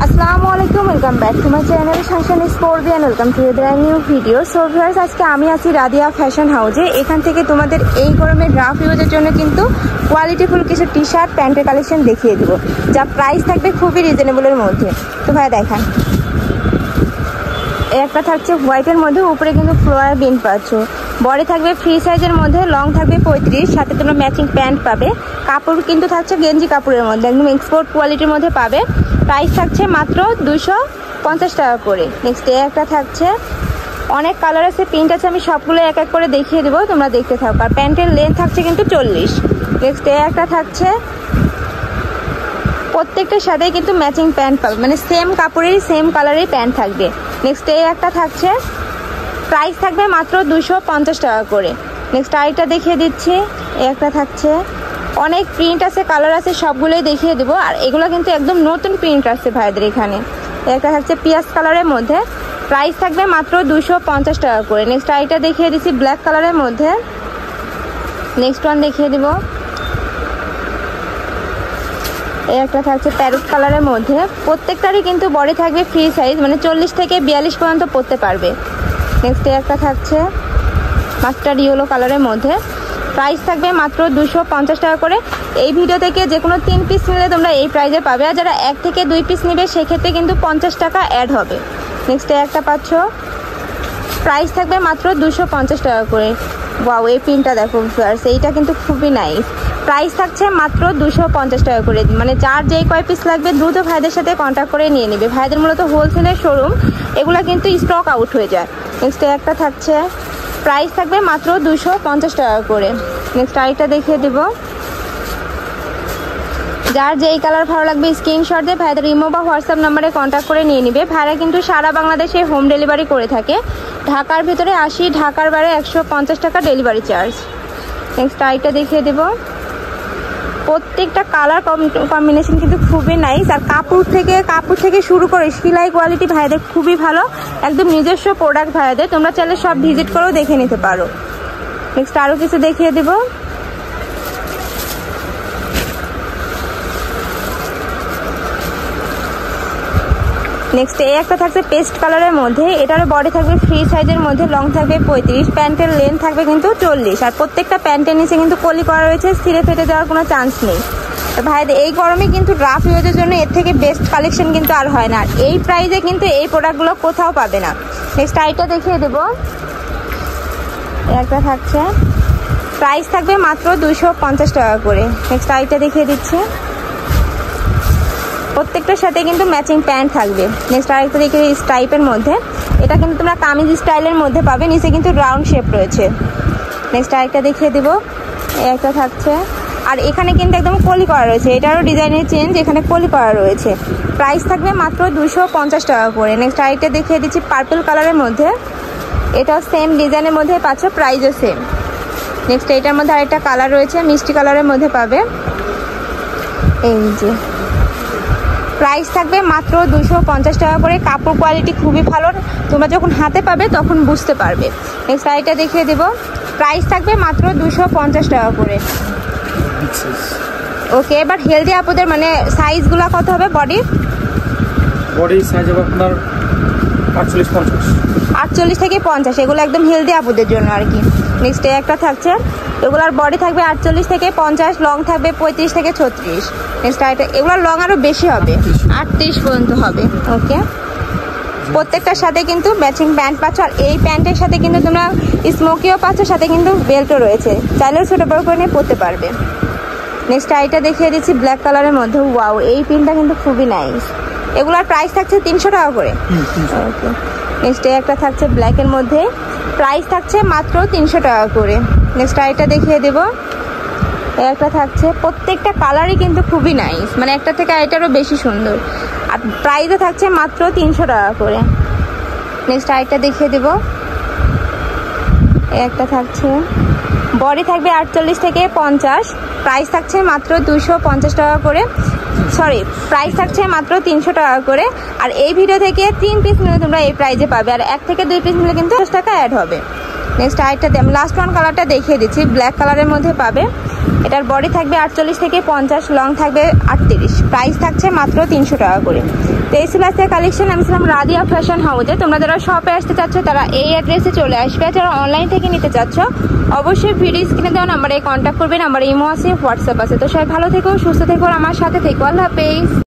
আসসালামু আলাইকুম, welcome back to my channel Shanshan sports and welcome to a brand new video. So viewers, আজকে আমি আছি রাদিয়া ফ্যাশন হাউসে। এখান থেকে তোমাদের এই গরমের রাফ ইউজের জন্য কিন্তু কোয়ালিটিফুল কিছু টি শার্ট প্যান্টের কালেকশন দেখিয়ে দেবো, যা প্রাইস থাকবে খুবই রিজনেবলের মধ্যে। তো ভাই দেখান, একটা থাকছে হোয়াইটের মধ্যে, উপরে কিন্তু ফ্লোয়ার বিন পাচ্ছ। বডি থাকবে ফ্রি সাইজের মধ্যে, লং থাকবে 35, সাথে তোমরা ম্যাচিং প্যান্ট পাবে। কাপড় কিন্তু থাকছে গেঞ্জি কাপড়ের মধ্যে, একদম এক্সপোর্ট কোয়ালিটির মধ্যে পাবে। প্রাইস থাকছে মাত্র 250 টাকা করে। নেক্সট একটা থাকছে, অনেক কালার আছে, প্রিন্ট আছে, আমি সবগুলো এক এক করে দেখিয়ে দেবো, তোমরা দেখতে থাকো। আর প্যান্টের লেন্থ থাকছে কিন্তু 40। নেক্সট একটা থাকছে, প্রত্যেকটার সাথেই কিন্তু ম্যাচিং প্যান্ট পাবে, মানে সেম কাপড়েরই সেম কালারের প্যান্ট থাকবে। নেক্সট একটা থাকছে, প্রাইস থাকবে মাত্র 250 টাকা করে। নেক্সট আরেকটা দেখিয়ে দিচ্ছি, একটা থাকছে, অনেক প্রিন্ট আছে, কালার আছে, সবগুলোই দেখিয়ে দেবো। আর এগুলো কিন্তু একদম নতুন প্রিন্ট আছে ভাইদের এখানে। একটা থাকছে পিয়াজ কালারের মধ্যে, প্রাইস থাকবে মাত্র 250 টাকা করে। নেক্সট আরেকটা দেখিয়ে দিচ্ছি ব্ল্যাক কালারের মধ্যে। নেক্সট ওয়ান দেখিয়ে দিব, একটা থাকছে প্যারট কালারের মধ্যে। প্রত্যেকটারই কিন্তু বডি থাকবে ফ্রি সাইজ, মানে 40 থেকে 42 পর্যন্ত পরতে পারবে। নেক্সট একটা থাকছে মাস্টার্ড ইয়েলো কালারের মধ্যে, প্রাইস থাকবে মাত্র 250 টাকা করে। এই ভিডিও থেকে যে কোনো 3 পিস নিলে তোমরা এই প্রাইসে পাবে, আর যারা 1 থেকে 2 পিস নেবে সেক্ষেত্রে কিন্তু 50 টাকা অ্যাড হবে। নেক্সট একটা পাচ্ছ, প্রাইস থাকবে মাত্র 250 টাকা করে। ওয়াও, এই পিনটা দেখো ভিউয়ার্স, এইটা কিন্তু খুবই নাইস। প্রাইস থাকছে মাত্র 250 টাকা করে। মানে যার যেই কয় পিস লাগবে দ্রুত ভাইদের সাথে কন্ট্যাক্ট করে নিয়ে নেবে। ভাইদের মূলত হোলসেলের শোরুম, এগুলো কিন্তু স্টক আউট হয়ে যায়। নেক্সট একটা থাকছে, প্রাইস থাকবে মাত্র 250 টাকা করে। নেক্সট আরেকটা দেখিয়ে দেব, যার যেই কালার ভালো লাগবে স্ক্রিনশট দিয়ে ভাইদের ইমো বা হোয়াটসঅ্যাপ নাম্বারে কন্ট্যাক্ট করে নিয়ে নিবে। ভাইরা কিন্তু সারা বাংলাদেশে হোম ডেলিভারি করে থাকে। ঢাকার ভিতরে 80, ঢাকার বাইরে 150 টাকা ডেলিভারি চার্জ। নেক্সট আরেকটা দেখিয়ে দেব, প্রত্যেকটা কালার কম্বিনেশন কিন্তু খুবই নাইস। আর কাপড় থেকে শুরু করে সেলাই কোয়ালিটি ভাইদের খুবই ভালো, একদম নিজস্ব প্রোডাক্ট ভাইদের। তোমরা চাইলে সব ভিজিট করেও দেখে নিতে পারো। নেক্সট আরও কিছু দেখিয়ে দেব, নেক্সট এই একটা থাকছে পেস্ট কালারের মধ্যে, এটারও বডি থাকবে ফ্রি সাইজের মধ্যে, লং থাকবে 35, প্যান্টের লেন্থ থাকবে কিন্তু 40। আর প্রত্যেকটা প্যান্টের নিচে কিন্তু কলি করা রয়েছে, ছিঁড়ে ফেটে যাওয়ার কোনো চান্স নেই। ভাইদের এই গরমে কিন্তু রাফ ইউজের জন্য এর থেকে বেস্ট কালেকশন কিন্তু আর হয় না। আর এই প্রাইসে কিন্তু এই প্রোডাক্টগুলো কোথাও পাবে না। নেক্সট আইটা দেখিয়ে দেবো, একটা থাকছে, প্রাইস থাকবে মাত্র 250 টাকা করে। নেক্সট আইটা দেখিয়ে দিচ্ছি, প্রত্যেকটার সাথে কিন্তু ম্যাচিং প্যান্ট থাকবে। নেক্সট আরেকটা দেখে স্টাইপের মধ্যে, এটা কিন্তু তোমরা কামিজ স্টাইলের মধ্যে পাবে, নিচে কিন্তু রাউন্ড শেপ রয়েছে। নেক্সট আরেকটা দেখিয়ে দেব, একটা থাকছে, আর এখানে কিন্তু একদম কলি করা রয়েছে, এটারও ডিজাইনের চেঞ্জ, এখানে কলি করা রয়েছে। প্রাইস থাকবে মাত্র 250 টাকা করে। নেক্সট আরেকটা দেখিয়ে দিচ্ছি পার্পল কালারের মধ্যে, এটাও সেম ডিজাইনের মধ্যে পাচ্ছ, প্রাইসও সেম। নেক্সট এটার মধ্যে আরেকটা কালার রয়েছে, মিষ্টি কালারের মধ্যে পাবে, এই যে প্রাইস থাকবে মাত্র 250 টাকা করে। কাপড় কোয়ালিটি খুবই ভালো, তোমরা যখন হাতে পাবে তখন বুঝতে পারবে। নেক্সট আইটা দেখিয়ে দেব, প্রাইস থাকবে মাত্র 250 টাকা করে। ওকে, এবার হেলদি আপুদের মানে সাইজগুলো কত হবে? বডি সাইজ হবে আপনার 48 থেকে 50, এগুলো একদম হেলদি আপুদের জন্য আর কি। নেক্সট একটা থাকছে, এগুলোর বডি থাকবে 48 থেকে 50, লং থাকবে 35 থেকে 36। নেক্সট আইটা, এগুলোর লং আরও বেশি হবে, 38 পর্যন্ত হবে। ওকে, প্রত্যেকটার সাথে কিন্তু ম্যাচিং প্যান্ট পাচ্ছ। আর এই প্যান্টের সাথে কিন্তু তোমরা স্মোকিও পাচ্ছ, সাথে কিন্তু বেল্টও রয়েছে, চাইলেও ছোটো বড় করে নিয়ে পরতে পারবে। নেক্সট আইটা দেখিয়ে দিচ্ছি ব্ল্যাক কালারের মধ্যে। ওয়াও, এই পিনটা কিন্তু খুবই নাইস। এগুলোর প্রাইস থাকছে 300 টাকা করে। ওকে, নেক্সট একটা থাকছে ব্ল্যাকের মধ্যে, প্রাইস থাকছে মাত্র 300 টাকা করে। নেক্সট আইটা দেখিয়ে দেব, একটা থাকছে, প্রত্যেকটা কালারই কিন্তু খুবই নাইস, মানে একটা থেকে আইটারও বেশি সুন্দর। আর প্রাইসও থাকছে মাত্র 300 টাকা করে। নেক্সট আইটা দেখিয়ে দেব, একটা থাকছে, বডি থাকবে 48 থেকে 50, প্রাইস থাকছে মাত্র 250 টাকা করে। সরি, প্রাইস থাকছে মাত্র 300 টাকা করে। আর এই ভিডিও থেকে 3 পিস নিলে তোমরা এই প্রাইসে পাবে, আর 1 থেকে 2 পিস নিলে কিন্তু 10 টাকা অ্যাড হবে। নেক্সট আরেকটা আমি লাস্ট ওয়ান কালারটা দেখিয়ে দিচ্ছি, ব্ল্যাক কালারের মধ্যে পাবে। এটার বডি থাকবে 48 থেকে 50, লং থাকবে 38, প্রাইস থাকছে মাত্র 300 টাকা করে। তো এই ছিল আজকে কালেকশন। আমি ছিলাম রাদিয়া ফ্যাশন হাউসে। তোমরা যারা শপে আসতে চাচ্ছ তারা এই অ্যাড্রেসে চলে আসবে। যারা অনলাইন থেকে নিতে চাচ্ছ অবশ্যই ভিডিও স্ক্রিনে দেওয়া নাম্বারে কন্ট্যাক্ট করবে। নাম্বারে ইমো আছে, হোয়াটসঅ্যাপ আছে। তো সবাই ভালো থেকো, সুস্থ থেকো, আমার সাথে থেকো। আল্লাহ হাফেজ।